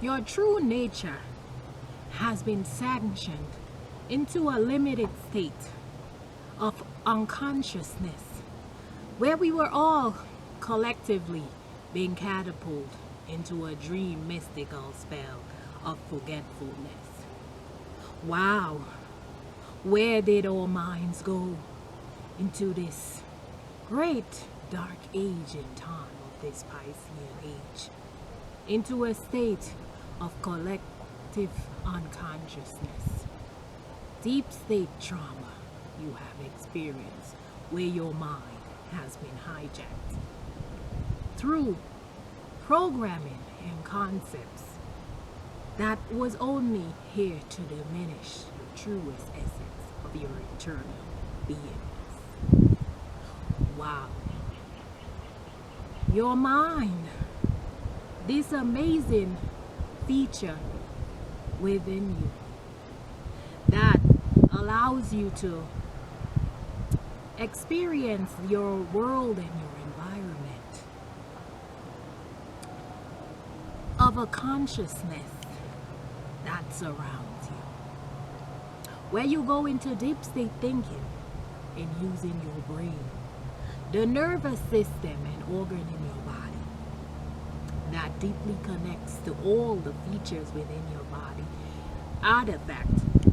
Your true nature has been sanctioned into a limited state of unconsciousness where we were all collectively being catapulted into a dream mystical spell of forgetfulness. Wow, where did our minds go into this great dark age in time of this Piscean age? Into a state of collective unconsciousness. Deep state trauma you have experienced where your mind has been hijacked through programming and concepts that was only here to diminish the truest essence of your eternal beingness. Wow. Your mind, this amazing feature within you that allows you to experience your world and your environment of a consciousness that surrounds you, where you go into deep state thinking and using your brain, the nervous system and organ in your body that deeply connects to all the features within your body, artifact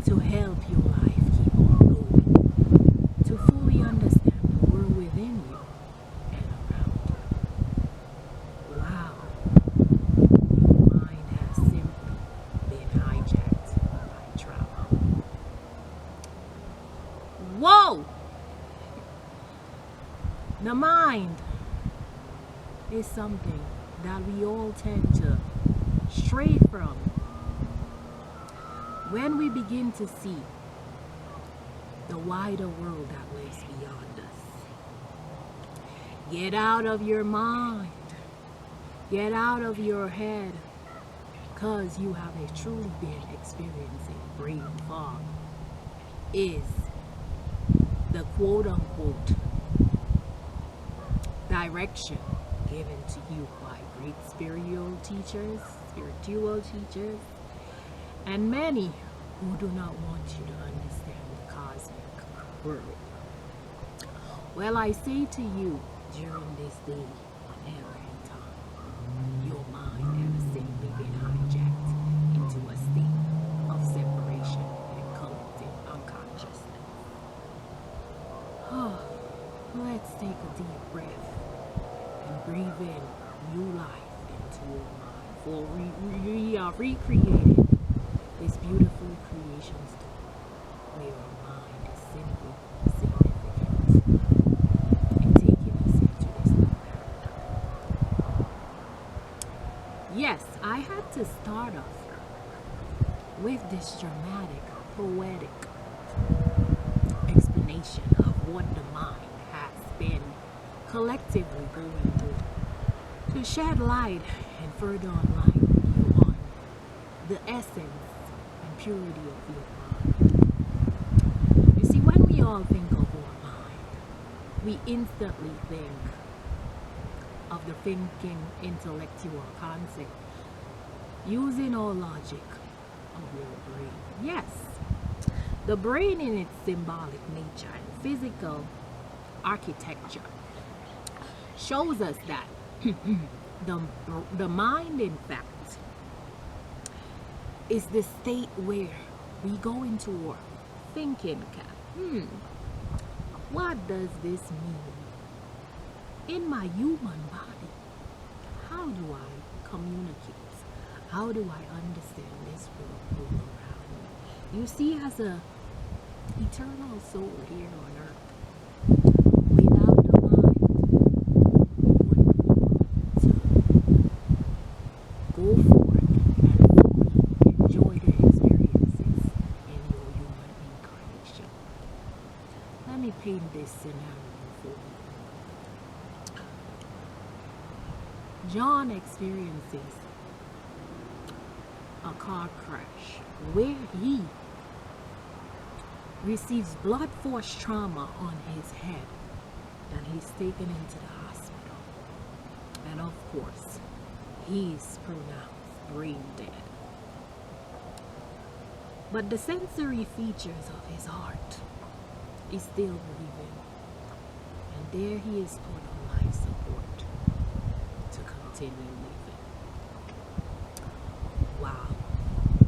to help your life keep on going, to fully understand the world within you and around you. Wow, your mind has simply been hijacked by trauma. Whoa! The mind is something that we all tend to stray from when we begin to see the wider world that lives beyond us. Get out of your mind. Get out of your head, because you have truly been experiencing brain fog. Is the quote-unquote direction given to you by great spiritual teachers, and many who do not want you to understand the cosmic world. Well, I say to you during this day, whenever in time, your mind has simply been hijacked into a state of separation and collective unconsciousness. Let's take a deep breath and breathe in new life into your mind, for we are recreating this beautiful creation story where our mind is simply significant and taking us into this new paradigm. Yes, I had to start off with this dramatic, poetic explanation of what the mind has been collectively going through, to shed light and further enlighten you on the essence and purity of your mind. You see, when we all think of our mind, we instantly think of the thinking intellectual concept using our logic of your brain. Yes, the brain in its symbolic nature and physical architecture shows us that the mind, in fact, is the state where we go into our thinking cap. What does this mean in my human body? How do I communicate? How do I understand this world around me? You see, as a eternal soul here on earth, without the mind, we wouldn't be able to go forth and fully enjoy the experiences in your human incarnation. Let me paint this scenario for you. John experiences a car crash where he receives blood force trauma on his head, and he's taken into the hospital. And of course, he's pronounced brain dead. But the sensory features of his heart is still breathing. And there he is put on life support to continue living. Wow.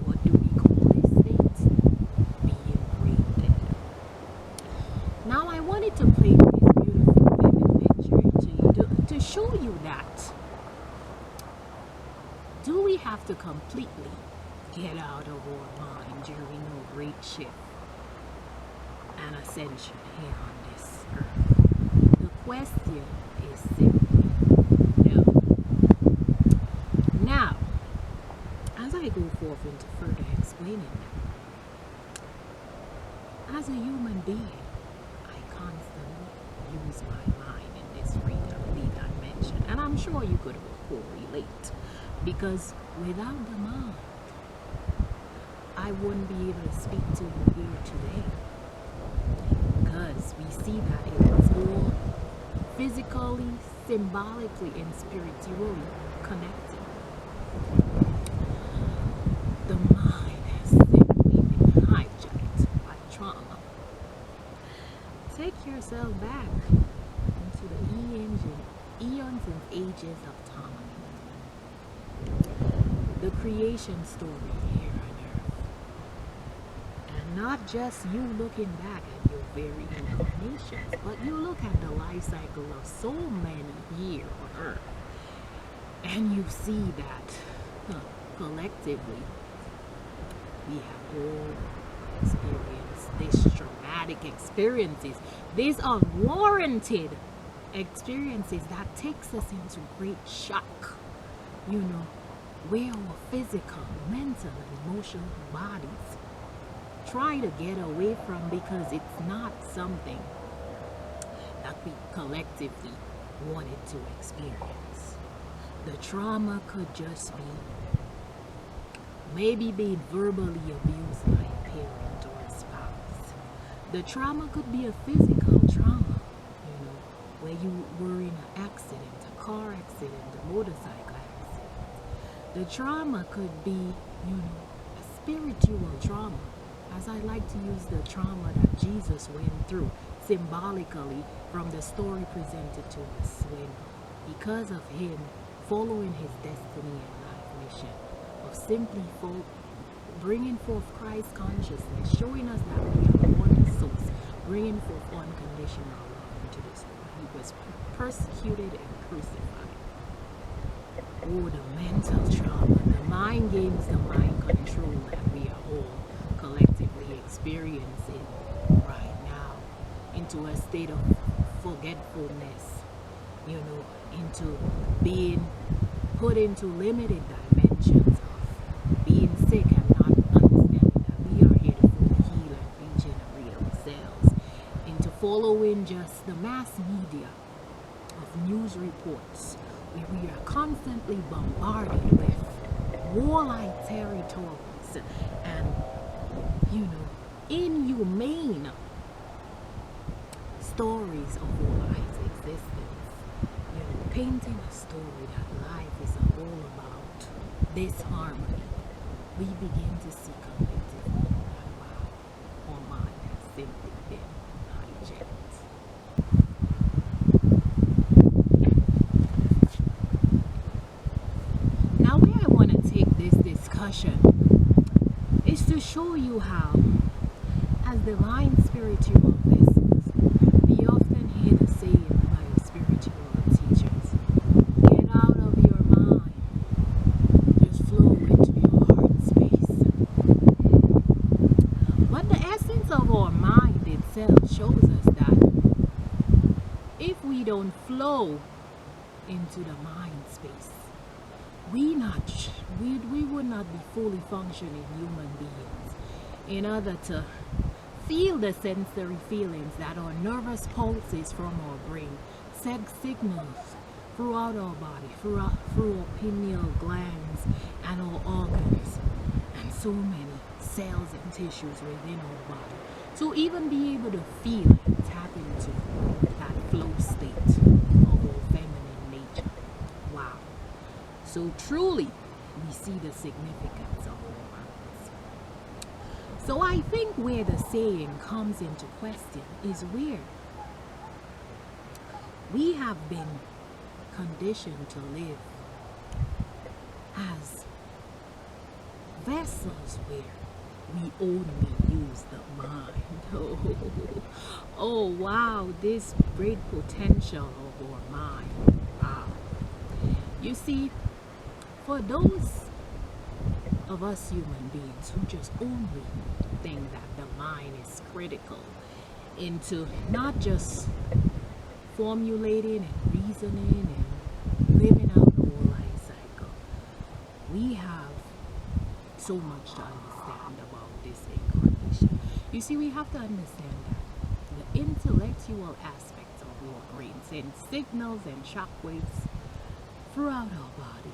What do we call this state? Being brain dead. Now I wanted to play this beautiful vivid picture to you to show you that. Do we have to completely get out of our mind during a great shift and ascension here on this earth? The question is simply no. Now, as I go forth into further explaining that, as a human being, I constantly use my mind in this three dimension, and I'm sure you could correlate, because without the mind, I wouldn't be able to speak to you here today, because we see that it is all physically, symbolically, and spiritually connected. The mind has simply been hijacked by trauma. Take yourself back into the eons and ages of time. The creation story here on earth. And not just you looking back at your very incarnations, but you look at the life cycle of so many here on earth, and you see that collectively we have all experienced these traumatic experiences, these unwarranted experiences that takes us into great shock, where our physical, mental, and emotional bodies try to get away from, because it's not something that we collectively wanted to experience. The trauma could just be maybe being verbally abused by a parent or a spouse. The trauma could be a physical trauma, where you were in an accident, a car accident, a motorcycle accident. The trauma could be, a spiritual trauma, as I like to use the trauma that Jesus went through symbolically from the story presented to us, when because of him following his destiny and life mission of simply bringing forth Christ consciousness, showing us that we are one source, bringing forth unconditional love into this world. He was persecuted and crucified. Oh, the mental trauma, the mind games, the mind control that we are all collectively experiencing right now, into a state of forgetfulness, into being put into limited dimensions of being sick and not understanding that we are here to fully heal and regenerate ourselves, into following just the mass media of news reports, where we are constantly bombarded with warlike territories and, inhumane stories of our lives' existence, painting a story that life is all about disharmony. We begin to see collectively that, wow, our mind has simply been hijacked. Now, where I want to take this discussion is to show you how, as divine spiritual vessels, we often hear the saying by our spiritual teachers, get out of your mind, just flow into your heart space. But the essence of our mind itself shows us that if we don't flow into the mind space, we would not be fully functioning human beings in order to feel the sensory feelings that our nervous pulses from our brain send signals throughout our body, through our pineal glands and our organs, and so many cells and tissues within our body, to even be able to feel and tap into that flow state of our feminine nature. Wow. So truly, we see the significance of our minds. So I think where the saying comes into question is where we have been conditioned to live as vessels where we only use the mind. Oh wow, this great potential of our mind. Wow. You see, for those of us human beings who just only think that the mind is critical into not just formulating and reasoning and living out the whole life cycle, we have so much to understand about this incarnation. You see, we have to understand that the intellectual aspects of our brain send signals and shockwaves throughout our body.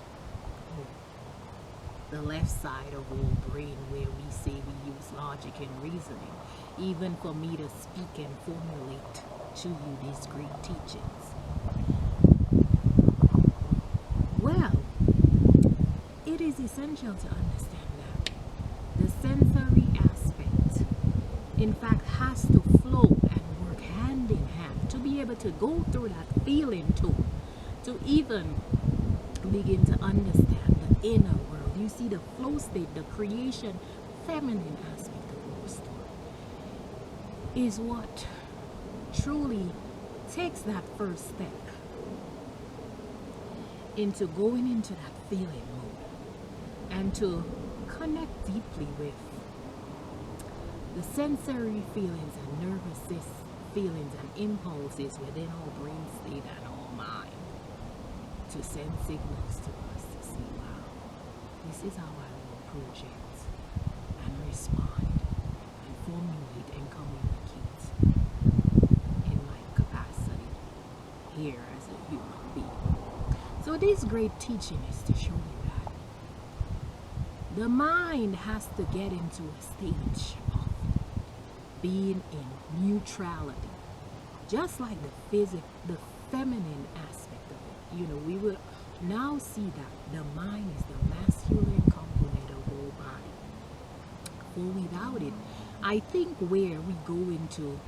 The left side of our brain, where we say we use logic and reasoning, even for me to speak and formulate to you these great teachings. Well, it is essential to understand that the sensory aspect, in fact, has to flow and work hand in hand to be able to go through that feeling too, to even begin to understand the inner world. You see, the flow state, the creation, feminine aspect of our story is what truly takes that first step into going into that feeling mode and to connect deeply with the sensory feelings and nervous feelings and impulses within our brain state and our mind, to send signals to us to see, wow, this is how I will approach it and respond and formulate and communicate in my capacity here as a human being. So this great teaching is to show you that the mind has to get into a stage of being in neutrality, just like the feminine aspect of it. You know, we will now see that the mind is the masculine component of our body. For without it, I think where we go into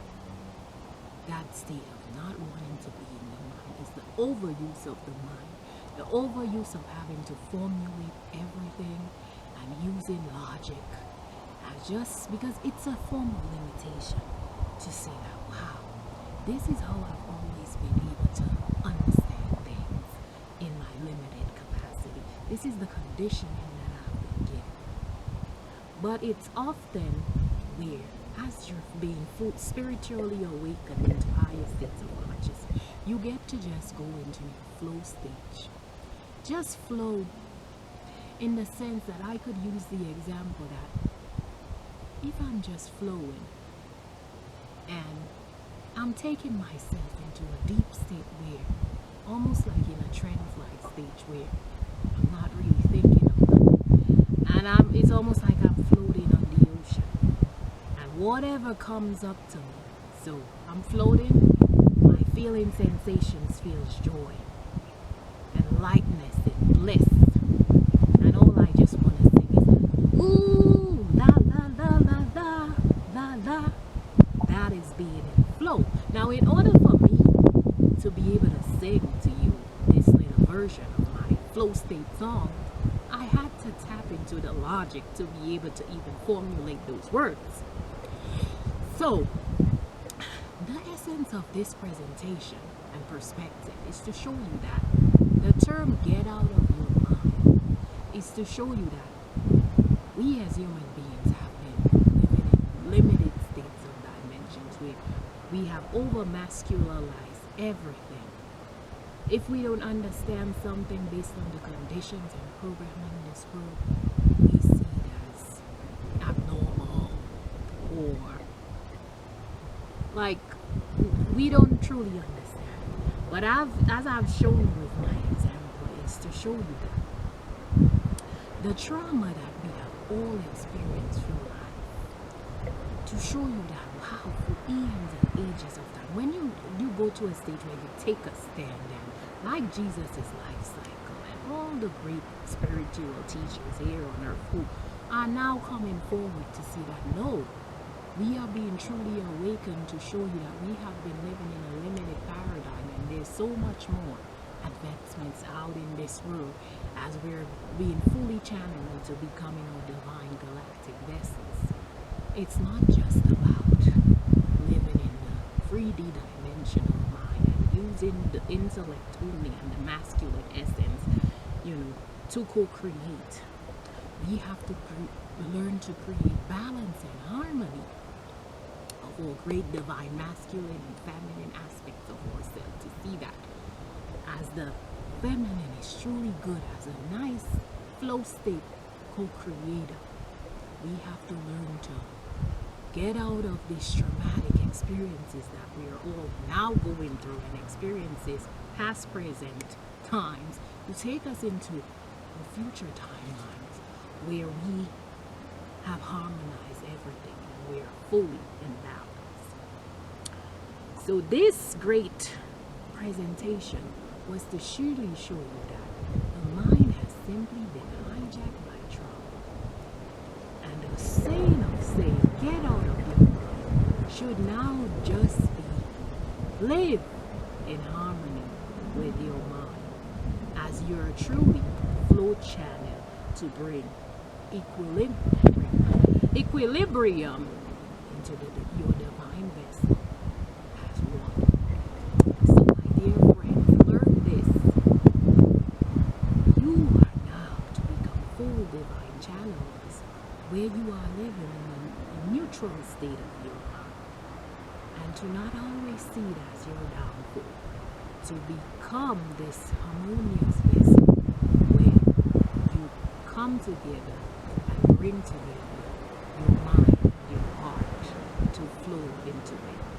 that state of not wanting to be in the mind is the overuse of the mind, the overuse of having to formulate everything and using logic, as just because it's a form of limitation to say that, wow, this is how I've always been able to understand things in my limited capacity. This is the conditioning that I've been given. But it's often where, as you're being spiritually awakened into higher states of consciousness, you get to just go into your flow stage. Just flow in the sense that I could use the example that if I'm just flowing and I'm taking myself into a deep state where, almost like in a trance-like stage where I'm not really thinking of nothing, and it's almost like I'm floating on the ocean, and whatever comes up to me, so I'm floating, my feeling sensations feels joy and lightness and bliss, and all I just want to sing is ooh la la la la la la la. That is being in flow. Now, in order for me to be able to sing to you this little version of my flow state song, I had to tap into the logic to be able to even formulate those words. So, the essence of this presentation and perspective is to show you that the term "get out of your mind" is to show you that we as human beings have been living in limited states of dimensions where we have over-masculinized everything. If we don't understand something based on the conditions and programming in this world, we see it as abnormal, or like we don't truly understand. But as I've shown you with my example, is to show you that the trauma that we have all experienced through life, to show you that wow, for eons and ages of time, when you go to a stage where you take a stand and like Jesus' life cycle and all the great spiritual teachers here on earth who are now coming forward to see that no, we are being truly awakened to show you that we have been living in a limited paradigm and there's so much more advancements out in this world as we're being fully channeled into becoming our divine galactic vessels. It's not just about living in the 3D dimensional mind and using the intellect only and the masculine essence, to co-create. We have to learn to create balance and harmony of all great divine masculine and feminine aspects of ourselves, to see that as the feminine is truly good as a nice flow state co-creator, we have to learn to get out of these traumatic experiences that we are all now going through, and experiences past, present times, to take us into the future timelines where we have harmonized everything and we are fully in balance. So this great presentation was to surely show you that the mind has simply been hijacked by trauma. And the saying of saying, get out of your mind, should now just be live in harmony with your mind as you're truly flow channel to bring equilibrium into your divine vessel as one. So my dear friends, learn this. You are now to become full divine channels where you are living in a neutral state of your mind, and to not always see it as your downfall, to become this harmonious vessel where you come together and bring together your mind, your heart to flow into it.